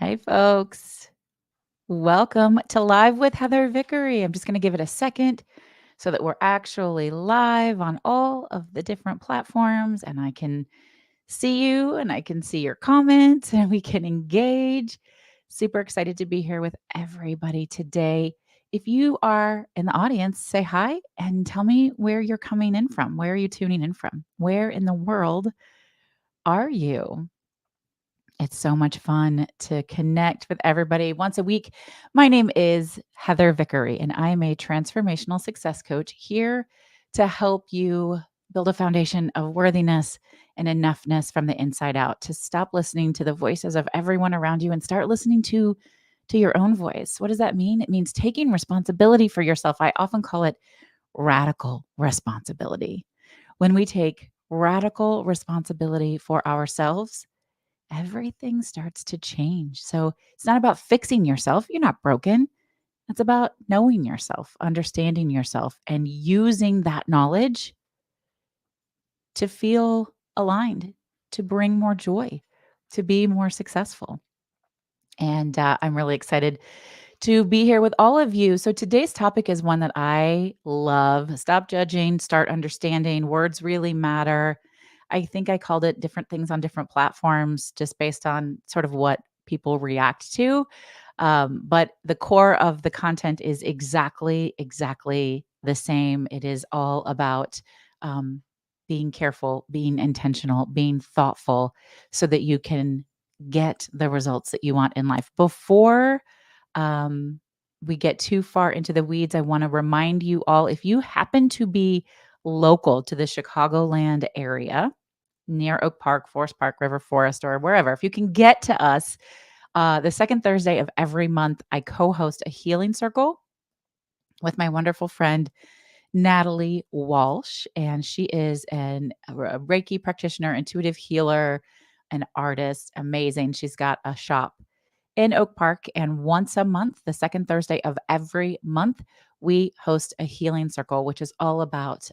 Hi, folks. Welcome to Live with Heather Vickery. I'm just going to give it a second so that we're actually live on all of the different platforms and I can see you and I can see your comments and we can engage. Super excited to be here with everybody today. If you are in the audience, say hi and tell me where you're coming in from. Where are you tuning in from? Where in the world are you? It's so much fun to connect with everybody once a week. My name is Heather Vickery, and I am a transformational success coach here to help you build a foundation of worthiness and enoughness from the inside out, to stop listening to the voices of everyone around you and start listening to your own voice. What does that mean? It means taking responsibility for yourself. I often call it radical responsibility. When we take radical responsibility for ourselves, everything starts to change. So it's not about fixing yourself. You're not broken. It's about knowing yourself, understanding yourself, and using that knowledge to feel aligned, to bring more joy, to be more successful. And I'm really excited to be here with all of you. So today's topic is one that I love. Stop judging, start understanding. Words really matter. I think I called it different things on different platforms just based on sort of what people react to. But the core of the content is exactly the same. It is all about being careful, being intentional, being thoughtful so that you can get the results that you want in life. Before um, we get too far into the weeds, I want to remind you all, if you happen to be local to the Chicagoland area, near Oak Park, Forest Park, River Forest, or wherever, if you can get to us, the second Thursday of every month, I co-host a healing circle with my wonderful friend, Natalie Walsh. And she is a Reiki practitioner, intuitive healer, an artist, amazing. She's got a shop in Oak Park. And once a month, the second Thursday of every month, we host a healing circle, which is all about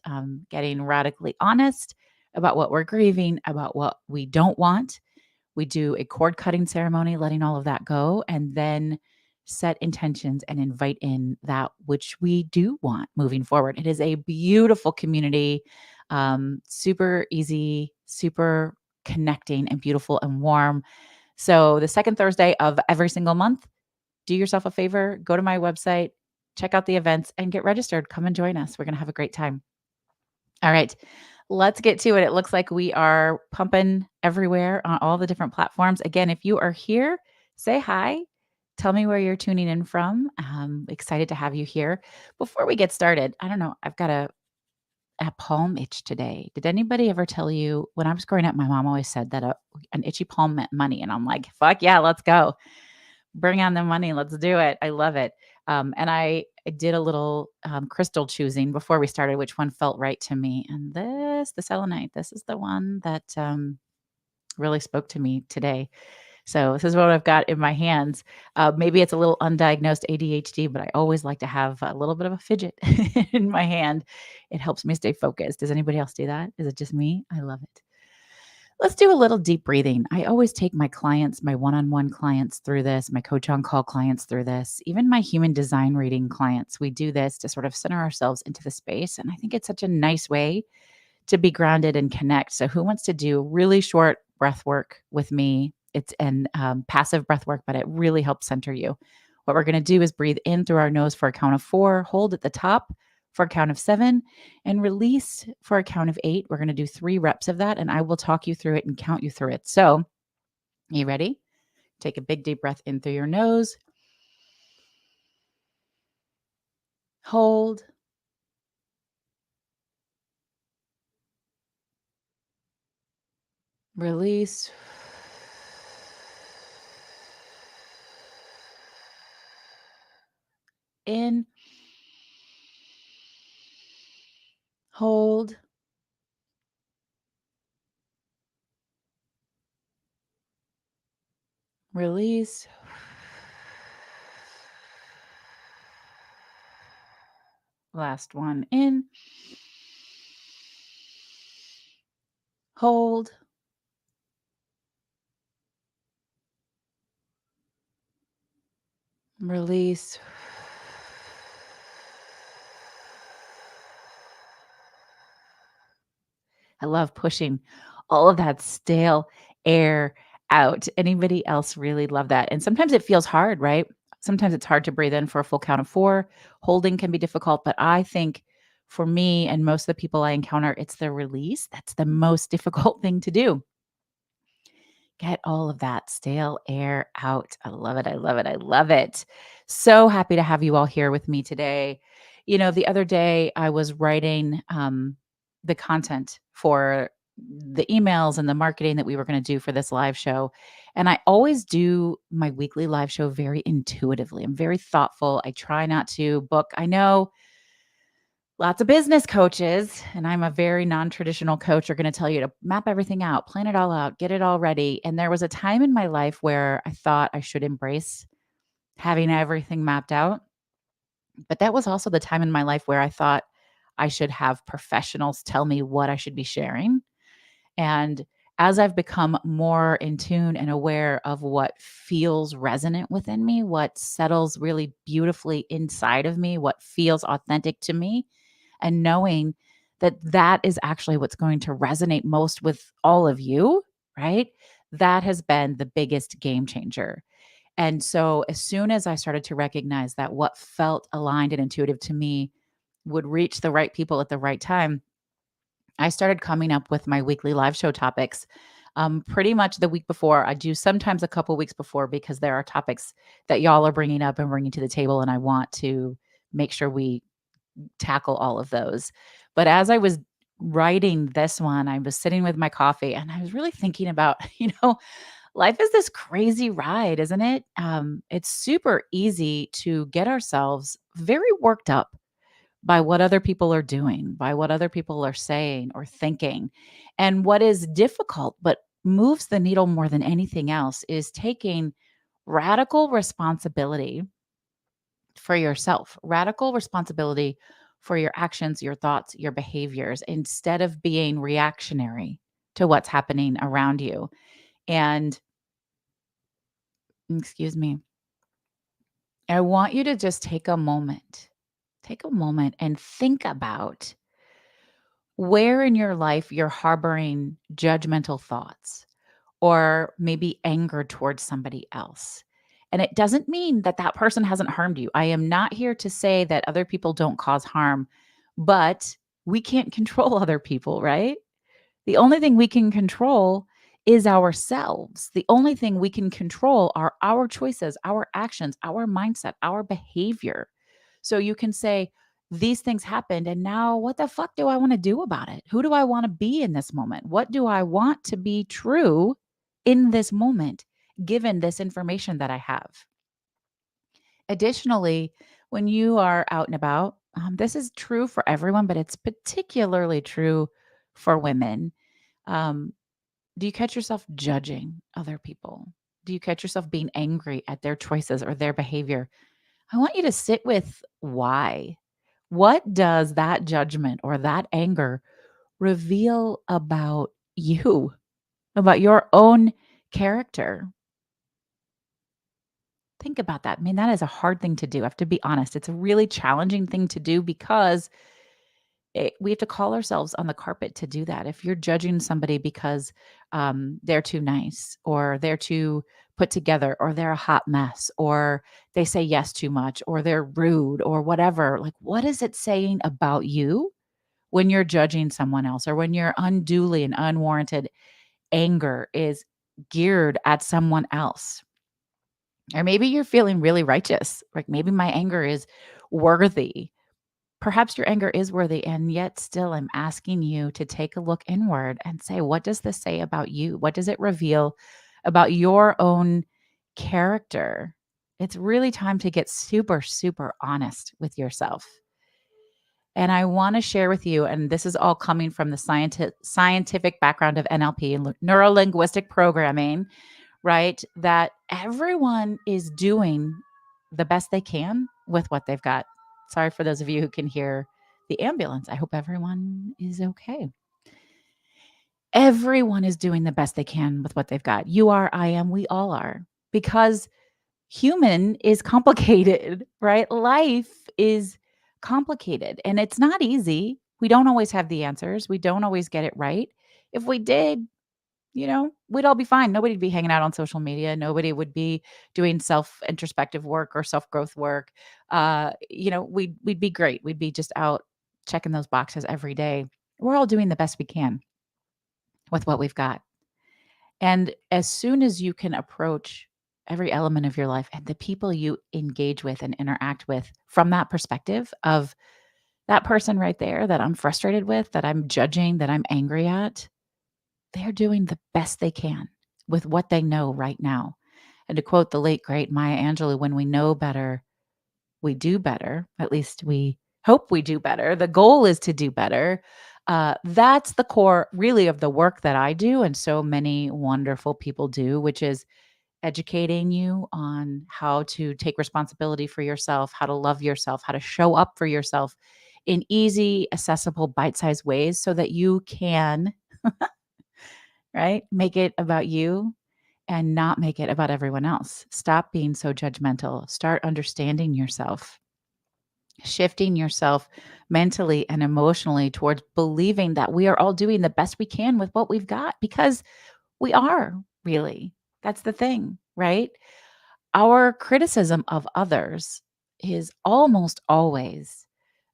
getting radically honest about what we're grieving, about what we don't want. We do a cord cutting ceremony, letting all of that go, and then set intentions and invite in that which we do want moving forward. It is a beautiful community, super easy, super connecting, and beautiful and warm. So the second Thursday of every single month, do yourself a favor, go to my website, check out the events, and get registered. Come and join us. We're going to have a great time. All right, let's get to it. It looks like we are pumping everywhere on all the different platforms. Again, if you are here, say hi. Tell me where you're tuning in from. I'm excited to have you here. Before we get started, I don't know, I've got a palm itch today. Did anybody ever tell you when I was growing up, my mom always said that an itchy palm meant money. And I'm like, fuck yeah, let's go. Bring on the money. Let's do it. I love it. And I did a little crystal choosing before we started, which one felt right to me. And the selenite, this is the one that really spoke to me today. So this is what I've got in my hands. Maybe it's a little undiagnosed ADHD, but I always like to have a little bit of a fidget in my hand. It helps me stay focused. Does anybody else do that? Is it just me? I love it. Let's do a little deep breathing. I always take my clients, my one-on-one clients through this, my coach on call clients through this, even my human design reading clients. We do this to sort of center ourselves into the space. And I think it's such a nice way to be grounded and connect. So who wants to do really short breath work with me? It's an passive breath work, but it really helps center you. What we're going to do is breathe in through our nose for a count of 4, hold at the top for a count of 7, and release for a count of 8. We're going to do 3 reps of that, and I will talk you through it and count you through it. So, you ready? Take a big deep breath in through your nose. Hold. Release. In. Hold. Release. Last one. In. Hold. Release. I love pushing all of that stale air out. Anybody else really love that? And sometimes it feels hard, right? Sometimes it's hard to breathe in for a full count of 4. Holding can be difficult, but I think for me and most of the people I encounter, it's the release that's the most difficult thing to do. Get all of that stale air out. I love it. I love it. I love it. So happy to have you all here with me today. The other day I was writing the content for the emails and the marketing that we were going to do for this live show. And I always do my weekly live show very intuitively. I'm very thoughtful. I try not to book. I know lots of business coaches, and I'm a very non-traditional coach, are going to tell you to map everything out, plan it all out, get it all ready. And there was a time in my life where I thought I should embrace having everything mapped out. But that was also the time in my life where I thought I should have professionals tell me what I should be sharing. And as I've become more in tune and aware of what feels resonant within me, what settles really beautifully inside of me, what feels authentic to me, and knowing that that is actually what's going to resonate most with all of you, right? That has been the biggest game changer. And so, as soon as I started to recognize that what felt aligned and intuitive to me would reach the right people at the right time, I started coming up with my weekly live show topics pretty much the week before. I do sometimes a couple weeks before because there are topics that y'all are bringing up and bringing to the table, and I want to make sure we tackle all of those. But as I was writing this one, I was sitting with my coffee and I was really thinking about, life is this crazy ride, isn't it? It's super easy to get ourselves very worked up by what other people are doing, by what other people are saying or thinking. And what is difficult, but moves the needle more than anything else, is taking radical responsibility for yourself, radical responsibility for your actions, your thoughts, your behaviors, instead of being reactionary to what's happening around you. And excuse me, I want you to just take a moment and think about where in your life you're harboring judgmental thoughts or maybe anger towards somebody else. And it doesn't mean that that person hasn't harmed you. I am not here to say that other people don't cause harm, but we can't control other people, right? The only thing we can control is ourselves. The only thing we can control are our choices, our actions, our mindset, our behavior. So you can say, these things happened, and now what the fuck do I want to do about it? Who do I want to be in this moment? What do I want to be true in this moment, given this information that I have? Additionally, when you are out and about, this is true for everyone, but it's particularly true for women. Um, do you catch yourself judging other people? Do you catch yourself being angry at their choices or their behavior? I want you to sit with why. What does that judgment or that anger reveal about you, about your own character? Think about that. I mean, that is a hard thing to do. I have to be honest. It's a really challenging thing to do because we have to call ourselves on the carpet to do that. If you're judging somebody because they're too nice or they're too put together or they're a hot mess or they say yes too much or they're rude or whatever, like what is it saying about you when you're judging someone else or when your unduly and unwarranted anger is geared at someone else? Or maybe you're feeling really righteous. Like maybe my anger is worthy. Perhaps your anger is worthy, and yet still I'm asking you to take a look inward and say, what does this say about you? What does it reveal about your own character? It's really time to get super, super honest with yourself. And I want to share with you, and this is all coming from the scientific background of NLP and neuro linguistic programming, right? That everyone is doing the best they can with what they've got. Sorry for those of you who can hear the ambulance. I hope everyone is okay. Everyone is doing the best they can with what they've got. You are, I am, we all are. Because Human is complicated, right? Life is complicated and it's not easy. We don't always have the answers. We don't always get it right. If we did, we'd all be fine. Nobody'd be hanging out on social media. Nobody would be doing self introspective work or self growth work. We'd be great. We'd be just out checking those boxes every day. We're all doing the best we can with what we've got. And as soon as you can approach every element of your life and the people you engage with and interact with from that perspective of that person right there that I'm frustrated with, that I'm judging, that I'm angry at, they're doing the best they can with what they know right now. And to quote the late great Maya Angelou, when we know better, we do better. At least we hope we do better. The goal is to do better. That's the core, really, of the work that I do and so many wonderful people do, which is educating you on how to take responsibility for yourself, how to love yourself, how to show up for yourself in easy, accessible, bite sized ways so that you can, right, make it about you and not make it about everyone else. Stop being so judgmental. Start understanding yourself, shifting yourself mentally and emotionally towards believing that we are all doing the best we can with what we've got because we are really. That's the thing, right? Our criticism of others is almost always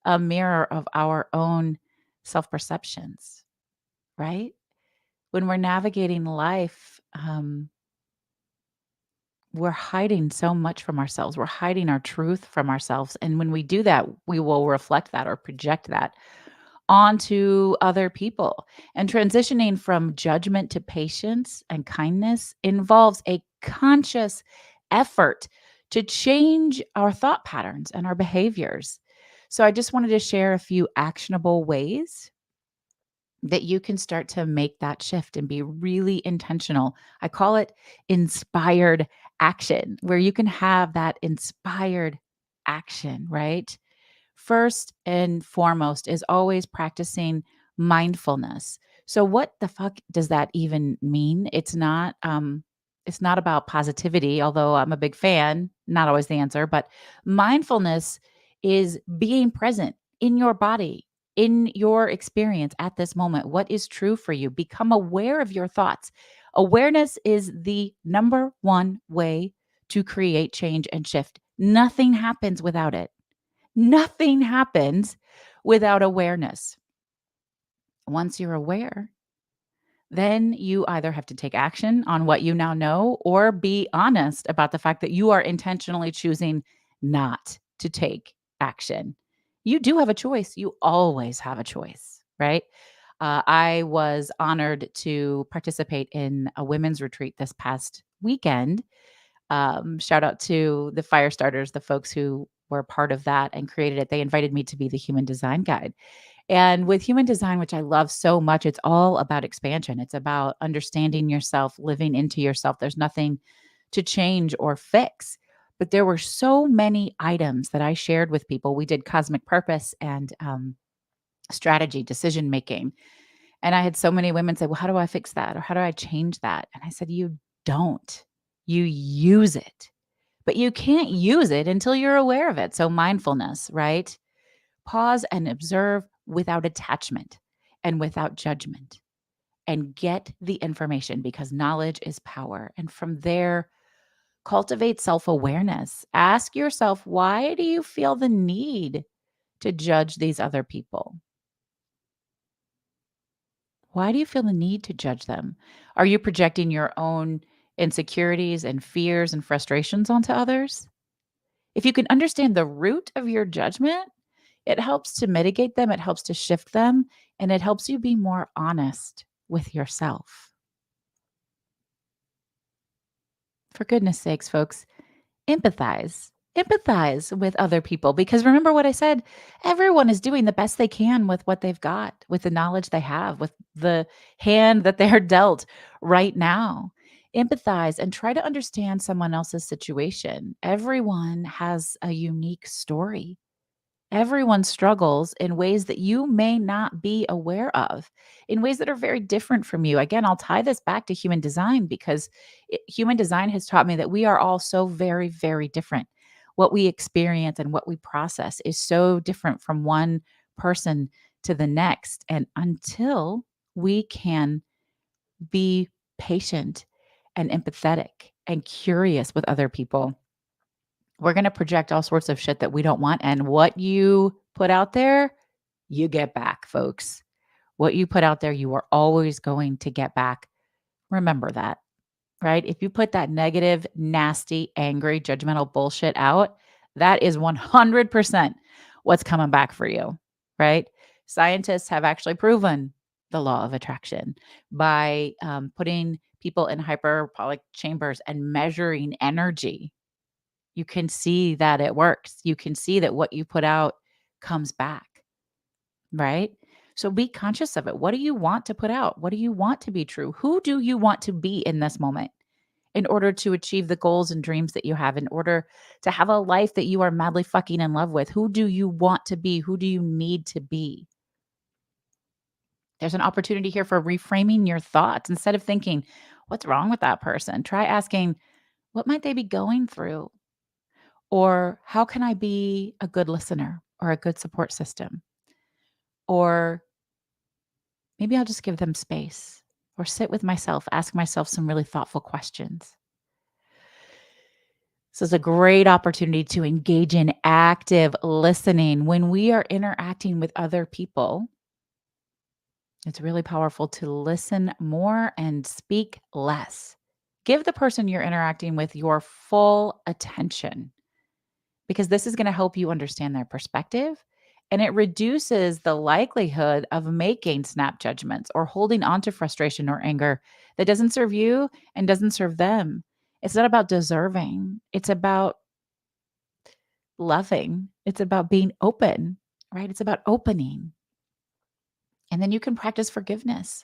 a mirror of our own self perceptions, right? When we're navigating life, we're hiding so much from ourselves. We're hiding our truth from ourselves. And when we do that, we will reflect that or project that onto other people. And transitioning from judgment to patience and kindness involves a conscious effort to change our thought patterns and our behaviors. So I just wanted to share a few actionable ways that you can start to make that shift and be really intentional. I call it inspired action, where you can have that inspired action, right? First and foremost is always practicing mindfulness. So what the fuck does that even mean? It's not about positivity, although I'm a big fan, not always the answer, but mindfulness is being present in your body, in your experience at this moment. What is true for you? Become aware of your thoughts. Awareness is the number one way to create change and shift. Nothing happens without it. Nothing happens without awareness. Once you're aware, then you either have to take action on what you now know or be honest about the fact that you are intentionally choosing not to take action. You do have a choice. You always have a choice, right? I was honored to participate in a women's retreat this past weekend. Shout out to the fire starters, the folks who were part of that and created it. They invited me to be the human design guide. And with human design, which I love so much, it's all about expansion. It's about understanding yourself, living into yourself. There's nothing to change or fix. But there were so many items that I shared with people. We did cosmic purpose and strategy, decision making. And I had so many women say, well, how do I fix that? Or how do I change that? And I said, you don't. You use it. But you can't use it until you're aware of it. So mindfulness, right? Pause and observe without attachment and without judgment and get the information because knowledge is power. And from there, cultivate self awareness. Ask yourself, why do you feel the need to judge these other people? Why do you feel the need to judge them? Are you projecting your own insecurities and fears and frustrations onto others? If you can understand the root of your judgment, it helps to mitigate them, it helps to shift them, and it helps you be more honest with yourself. For goodness sakes, folks, empathize. Empathize with other people because remember what I said, everyone is doing the best they can with what they've got, with the knowledge they have, with the hand that they're dealt right now. Empathize and try to understand someone else's situation. Everyone has a unique story. Everyone struggles in ways that you may not be aware of, in ways that are very different from you. Again, I'll tie this back to human design because human design has taught me that we are all so very, very different. What we experience and what we process is so different from one person to the next. And until we can be patient and empathetic and curious with other people, we're going to project all sorts of shit that we don't want. And what you put out there, you get back, folks. What you put out there, you are always going to get back. Remember that, right? If you put that negative, nasty, angry, judgmental bullshit out, that is 100% what's coming back for you, right? Scientists have actually proven the law of attraction by putting people in hyperbolic chambers and measuring energy. You can see that it works. You can see that what you put out comes back, right? So be conscious of it. What do you want to put out? What do you want to be true? Who do you want to be in this moment in order to achieve the goals and dreams that you have, in order to have a life that you are madly fucking in love with? Who do you want to be? Who do you need to be? There's an opportunity here for reframing your thoughts. Instead of thinking, what's wrong with that person? Try asking, what might they be going through? Or how can I be a good listener or a good support system? Or maybe I'll just give them space or sit with myself, ask myself some really thoughtful questions. This is a great opportunity to engage in active listening. When we are interacting with other people, it's really powerful to listen more and speak less. Give the person you're interacting with your full attention, because this is going to help you understand their perspective, and it reduces the likelihood of making snap judgments or holding on to frustration or anger that doesn't serve you and doesn't serve them. It's not about deserving, it's about loving, it's about being open, right? It's about opening. And then you can practice forgiveness.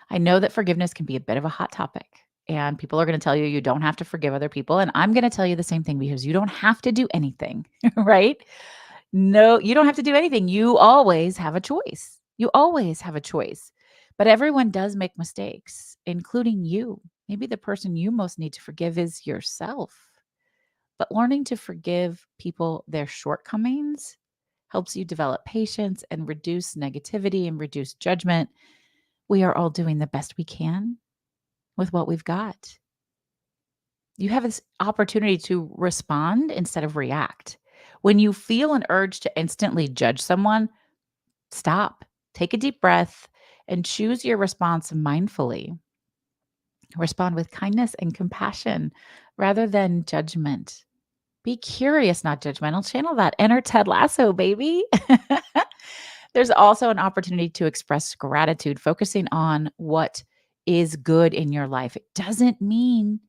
I know that forgiveness can be a bit of a hot topic, and people are going to tell you you don't have to forgive other people. And I'm going to tell you the same thing, because you don't have to do anything, right? No, you don't have to do anything. You always have a choice. You always have a choice. But everyone does make mistakes, including you. Maybe the person you most need to forgive is yourself. But learning to forgive people their shortcomings helps you develop patience and reduce negativity and reduce judgment. We are all doing the best we can with what we've got. You have this opportunity to respond instead of react. When you feel an urge to instantly judge someone, stop, take a deep breath, and choose your response mindfully. Respond with kindness and compassion rather than judgment. Be curious, not judgmental. Channel that inner Ted Lasso, baby. There's also an opportunity to express gratitude, focusing on what is good in your life. It doesn't mean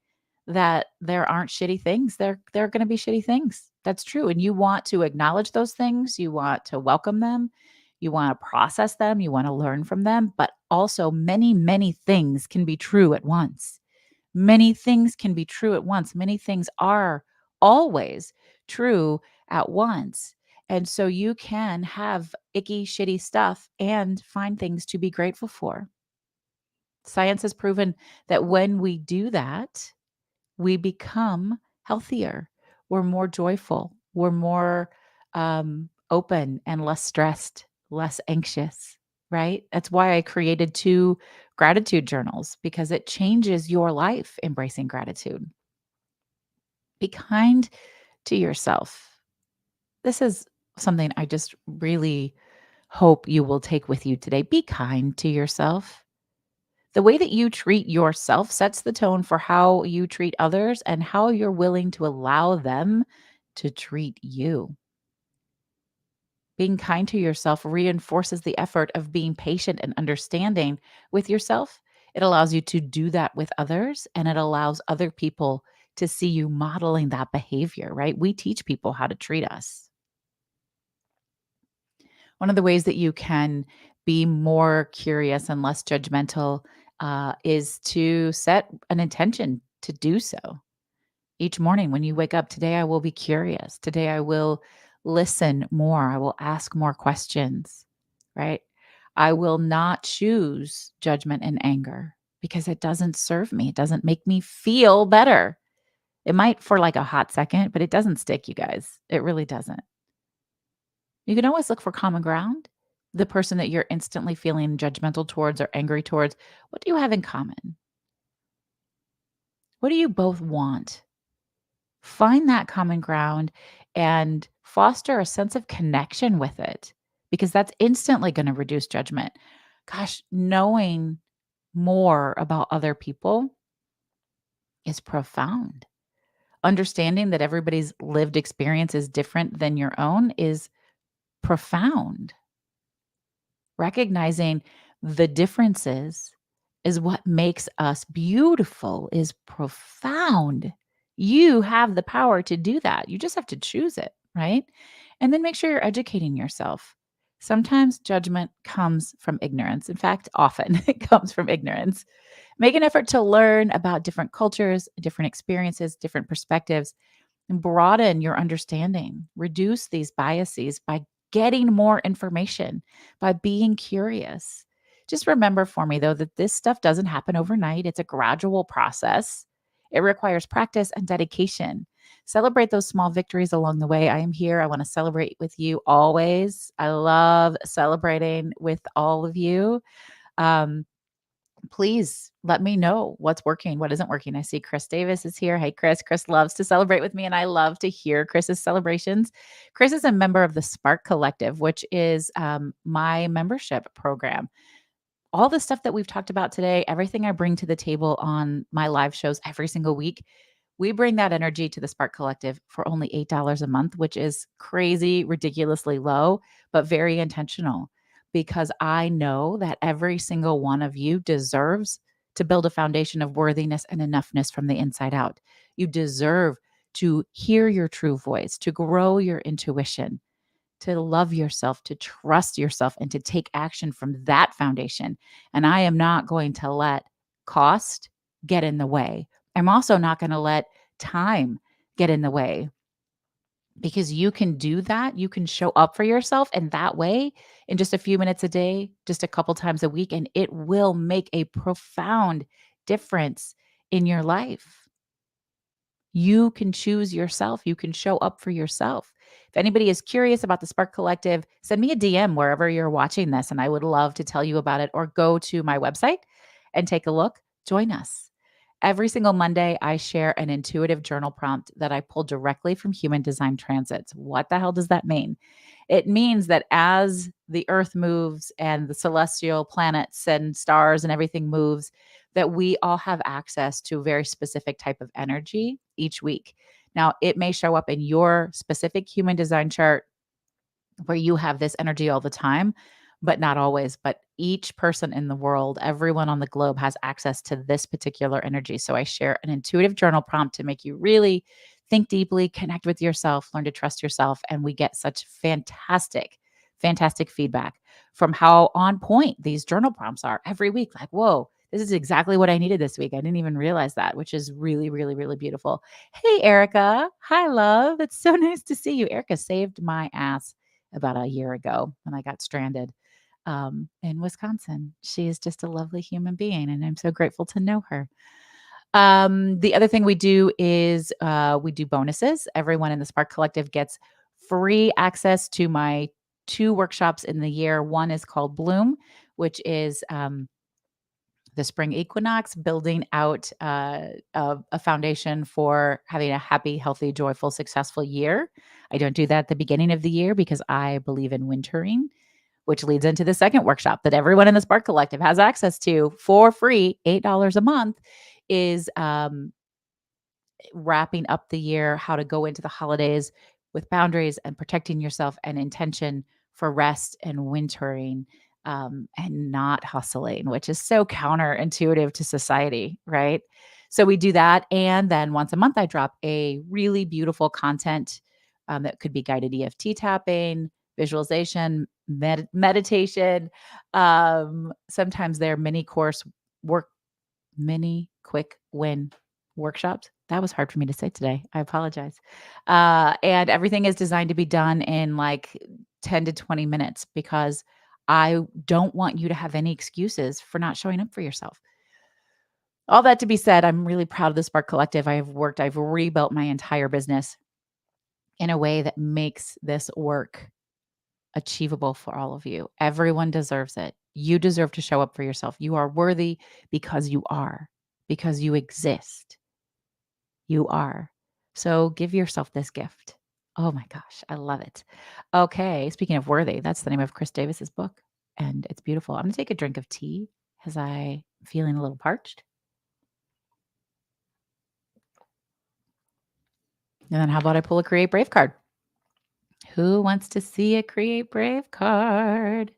that there aren't shitty things. There are going to be shitty things. That's true. And you want to acknowledge those things. You want to welcome them. You want to process them. You want to learn from them. But also, many, many things can be true at once. Many things can be true at once. Many things are always true at once. And so you can have icky, shitty stuff and find things to be grateful for. Science has proven that when we do that, we become healthier. We're more joyful. We're more open and less stressed, less anxious, right? That's why I created 2 gratitude journals, because it changes your life embracing gratitude. Be kind to yourself. This is something I just really hope you will take with you today. Be kind to yourself. The way that you treat yourself sets the tone for how you treat others and how you're willing to allow them to treat you. Being kind to yourself reinforces the effort of being patient and understanding with yourself. It allows you to do that with others, and it allows other people to see you modeling that behavior, right? We teach people how to treat us. One of the ways that you can be more curious and less judgmental is to set an intention to do so. Each morning when you wake up, today I will be curious. Today I will listen more. I will ask more questions, right? I will not choose judgment and anger because it doesn't serve me. It doesn't make me feel better. It might for like a hot second, but it doesn't stick, you guys. It really doesn't. You can always look for common ground. The person that you're instantly feeling judgmental towards or angry towards, what do you have in common? What do you both want? Find that common ground and foster a sense of connection with it because that's instantly going to reduce judgment. Gosh, knowing more about other people is profound. Understanding that everybody's lived experience is different than your own is profound. Recognizing the differences is what makes us beautiful, is profound. You have the power to do that. You just have to choose it, right? And then make sure you're educating yourself. Sometimes judgment comes from ignorance. In fact, often it comes from ignorance. Make an effort to learn about different cultures, different experiences, different perspectives, and broaden your understanding. Reduce these biases by getting more information, by being curious. Just remember for me, though, that this stuff doesn't happen overnight. It's a gradual process. It requires practice and dedication. Celebrate those small victories along the way. I am here. I want to celebrate with you always. I love celebrating with all of you. Um, Please let me know what's working, what isn't working. I see Chris Davis is here. Hey, Chris. Chris loves to celebrate with me, and I love to hear Chris's celebrations. Chris is a member of the Spark Collective, which is my membership program. All the stuff that we've talked about today, everything I bring to the table on my live shows every single week, we bring that energy to the Spark Collective for only $8 a month, which is crazy, ridiculously low, but very intentional because I know that every single one of you deserves to build a foundation of worthiness and enoughness from the inside out. You deserve to hear your true voice, to grow your intuition, to love yourself, to trust yourself, and to take action from that foundation. And I am not going to let cost get in the way. I'm also not going to let time get in the way because you can do that. You can show up for yourself in that way in just a few minutes a day, just a couple times a week, and it will make a profound difference in your life. You can choose yourself. You can show up for yourself. If anybody is curious about the Spark Collective, send me a DM wherever you're watching this, and I would love to tell you about it, or go to my website and take a look. Join us. Every single Monday, I share an intuitive journal prompt that I pull directly from human design transits. What the hell does that mean? It means that as the earth moves and the celestial planets and stars and everything moves, that we all have access to a very specific type of energy each week. Now, it may show up in your specific human design chart where you have this energy all the time, but not always. But each person in the world, everyone on the globe has access to this particular energy. So I share an intuitive journal prompt to make you really think deeply, connect with yourself, learn to trust yourself. And we get such fantastic, fantastic feedback from how on point these journal prompts are every week. Like, whoa, this is exactly what I needed this week. I didn't even realize that, which is really, really, really beautiful. Hey, Erica. Hi, love. It's so nice to see you. Erica saved my ass about a year ago when I got stranded in Wisconsin. She is just a lovely human being, and I'm so grateful to know her. The other thing we do is we do bonuses. Everyone in the Spark Collective gets free access to my two workshops in the year. One is called Bloom, which is the spring equinox, building out a foundation for having a happy, healthy, joyful, successful year. I don't do that at the beginning of the year because I believe in wintering, which leads into the second workshop that everyone in the Spark Collective has access to for free, $8 a month, is wrapping up the year, how to go into the holidays with boundaries and protecting yourself and intention for rest and wintering, and not hustling, which is so counterintuitive to society, right? So we do that. And then once a month, I drop a really beautiful content that could be guided EFT tapping, visualization, meditation. Sometimes they're mini course work, mini quick win workshops. That was hard for me to say today. I apologize. And everything is designed to be done in like 10 to 20 minutes because I don't want you to have any excuses for not showing up for yourself. All that to be said, I'm really proud of the Spark Collective. I've rebuilt my entire business in a way that makes this work achievable for all of you. Everyone deserves it. You deserve to show up for yourself. You are worthy because you are, because you exist. You are. So give yourself this gift. Oh my gosh, I love it. Okay, speaking of worthy, that's the name of Chris Davis's book, and it's beautiful. I'm gonna take a drink of tea as I'm feeling a little parched. And then how about I pull a Create Brave card? Who wants to see a Create Brave card?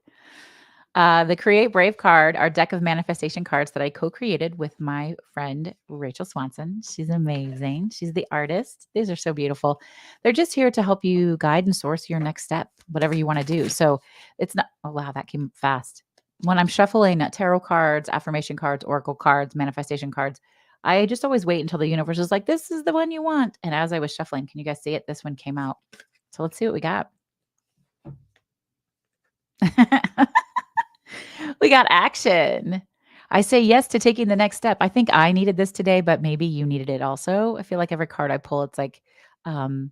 The Create Brave card are deck of manifestation cards that I co-created with my friend Rachel Swanson. She's amazing. She's the artist. These are so beautiful. They're just here to help you guide and source your next step, whatever you want to do. So it's not, oh wow, that came fast. When I'm shuffling tarot cards, affirmation cards, oracle cards, manifestation cards, I just always wait until the universe is like, this is the one you want. And as I was shuffling, can you guys see it? This one came out. So let's see what we got. We got action. I say yes to taking the next step. I think I needed this today, but maybe you needed it also. I feel like every card I pull, it's like, um,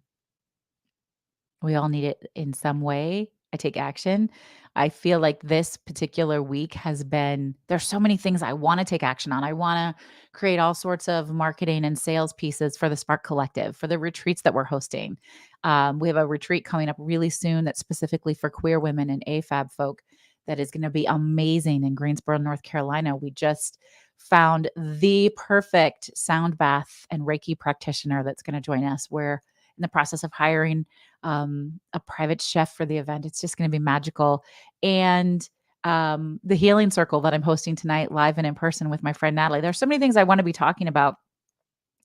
we all need it in some way. I take action. I feel like this particular week has been, there's so many things I want to take action on. I want to create all sorts of marketing and sales pieces for the Spark Collective, for the retreats that we're hosting. We have a retreat coming up really soon that's specifically for queer women and AFAB folk that is going to be amazing in Greensboro, North Carolina. We just found the perfect sound bath and Reiki practitioner that's going to join us. We're in the process of hiring a private chef for the event. It's just going to be magical. And the healing circle that I'm hosting tonight, live and in person with my friend Natalie. There's so many things I want to be talking about,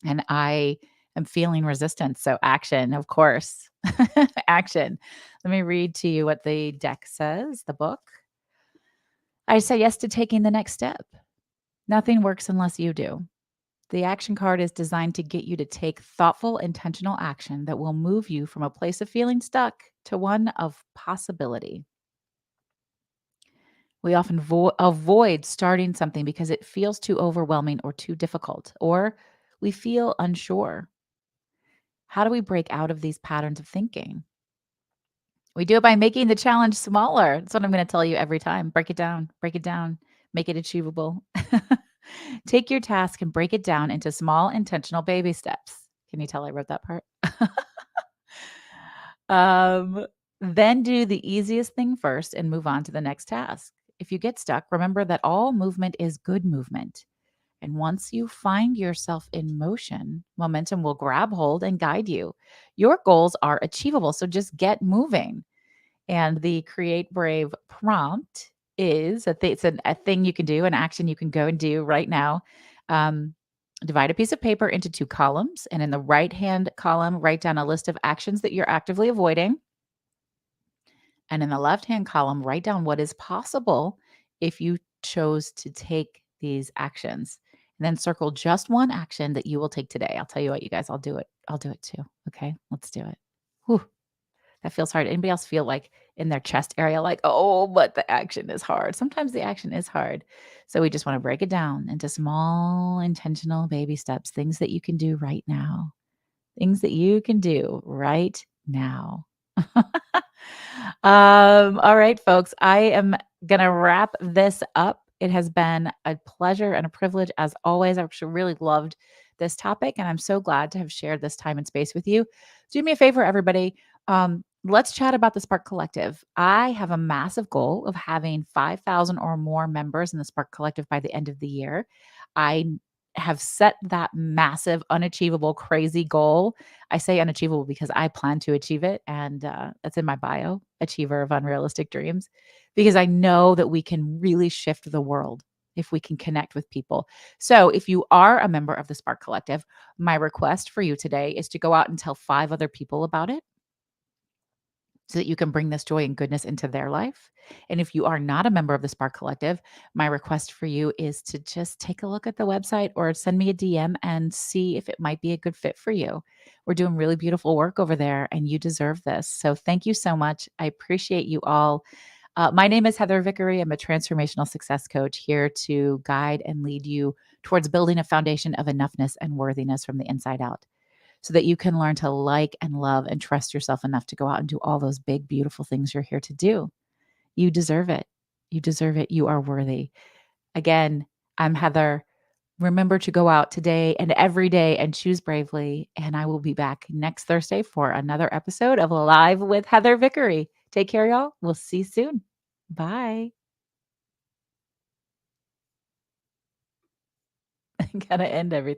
and I am feeling resistance. So action, of course, action. Let me read to you what the deck says, the book. I say yes to taking the next step. Nothing works unless you do. The action card is designed to get you to take thoughtful, intentional action that will move you from a place of feeling stuck to one of possibility. We often avoid starting something because it feels too overwhelming or too difficult, or we feel unsure. How do we break out of these patterns of thinking? We do it by making the challenge smaller. That's what I'm going to tell you every time. Break it down, make it achievable. Take your task and break it down into small, intentional baby steps. Can you tell I wrote that part? um, then do the easiest thing first and move on to the next task. If you get stuck, remember that all movement is good movement. And once you find yourself in motion, momentum will grab hold and guide you. Your goals are achievable, so just get moving. And the Create Brave prompt is a thing you can do, an action you can go and do right now. Um, Divide a piece of paper into two columns. And in the right hand column, write down a list of actions that you're actively avoiding. And in the left hand column, write down what is possible if you chose to take these actions. And then circle just one action that you will take today. I'll tell you what, you guys, I'll do it. I'll do it too. Okay, let's do it. Whew. That feels hard. Anybody else feel like in their chest area, like, oh, but the action is hard? Sometimes the action is hard. So we just want to break it down into small, intentional baby steps, things that you can do right now, things that you can do right now. All right, folks, I am going to wrap this up. It has been a pleasure and a privilege as always. I've actually really loved this topic, and I'm so glad to have shared this time and space with you. Do me a favor, everybody. Let's chat about the Spark Collective. I have a massive goal of having 5,000 or more members in the Spark Collective by the end of the year. I have set that massive, unachievable, crazy goal. I say unachievable because I plan to achieve it. And that's in my bio, achiever of unrealistic dreams, because I know that we can really shift the world if we can connect with people. So if you are a member of the Spark Collective, my request for you today is to go out and tell 5 other people about it. so that you can bring this joy and goodness into their life. And if you are not a member of the Spark Collective, my request for you is to just take a look at the website or send me a DM and see if it might be a good fit for you. We're doing really beautiful work over there and you deserve this. So thank you so much. I appreciate you all. My name is Heather Vickery. I'm a transformational success coach here to guide and lead you towards building a foundation of enoughness and worthiness from the inside out so that you can learn to like and love and trust yourself enough to go out and do all those big, beautiful things you're here to do. You deserve it. You deserve it. You are worthy. Again, I'm Heather. Remember to go out today and every day and choose bravely. And I will be back next Thursday for another episode of Live with Heather Vickery. Take care, y'all. We'll see you soon. Bye. Gotta end everything.